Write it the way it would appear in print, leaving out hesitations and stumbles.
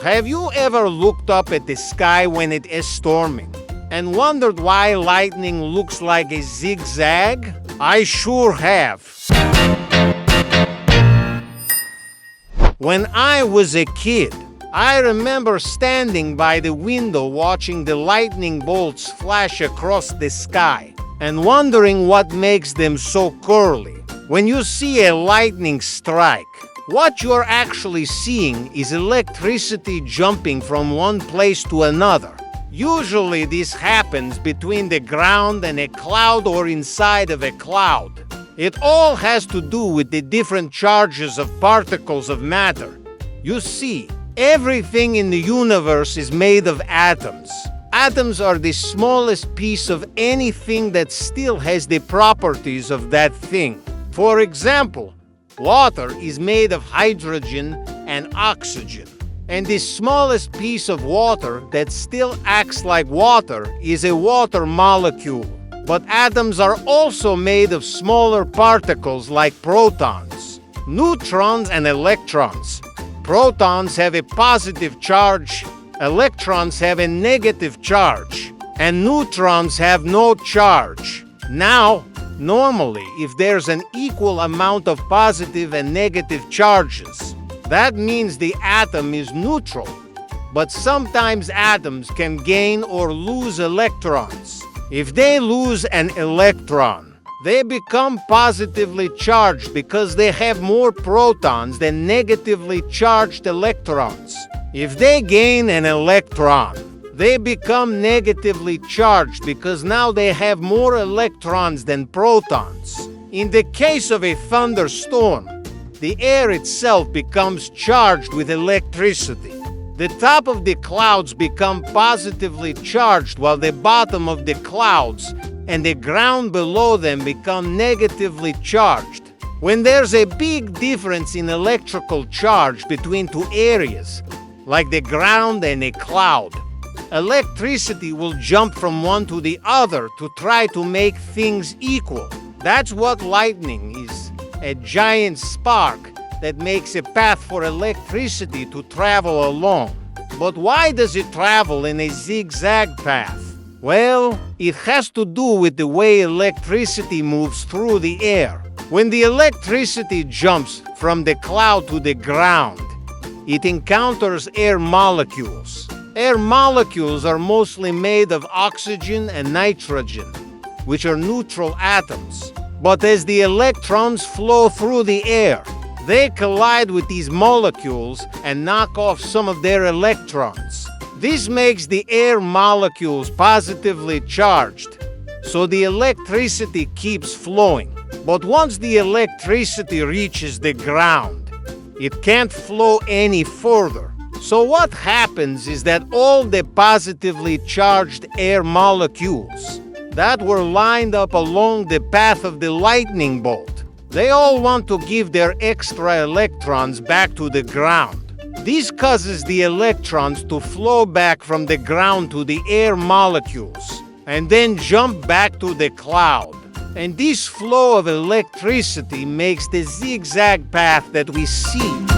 Have you ever looked up at the sky when it is storming and wondered why lightning looks like a zigzag? I sure have. When I was a kid, I remember standing by the window watching the lightning bolts flash across the sky and wondering what makes them so curly. When you see a lightning strike, what you're actually seeing is electricity jumping from one place to another. Usually this happens between the ground and a cloud or inside of a cloud. It all has to do with the different charges of particles of matter. You see, everything in the universe is made of atoms. Atoms are the smallest piece of anything that still has the properties of that thing. For example, water is made of hydrogen and oxygen. And the smallest piece of water that still acts like water is a water molecule. But atoms are also made of smaller particles like protons, neutrons, and electrons. Protons have a positive charge, electrons have a negative charge, and neutrons have no charge. Now, normally, if there's an equal amount of positive and negative charges, that means the atom is neutral. But sometimes atoms can gain or lose electrons. If they lose an electron, they become positively charged because they have more protons than negatively charged electrons. If they gain an electron, they become negatively charged because now they have more electrons than protons. In the case of a thunderstorm, the air itself becomes charged with electricity. The top of the clouds become positively charged while the bottom of the clouds and the ground below them become negatively charged. When there's a big difference in electrical charge between two areas, like the ground and a cloud, electricity will jump from one to the other to try to make things equal. That's what lightning is, a giant spark that makes a path for electricity to travel along. But why does it travel in a zigzag path? Well, it has to do with the way electricity moves through the air. When the electricity jumps from the cloud to the ground, it encounters air molecules. Air molecules are mostly made of oxygen and nitrogen, which are neutral atoms. But as the electrons flow through the air, they collide with these molecules and knock off some of their electrons. This makes the air molecules positively charged, so the electricity keeps flowing. But once the electricity reaches the ground, it can't flow any further. So what happens is that all the positively charged air molecules that were lined up along the path of the lightning bolt, they all want to give their extra electrons back to the ground. This causes the electrons to flow back from the ground to the air molecules and then jump back to the cloud. And this flow of electricity makes the zigzag path that we see.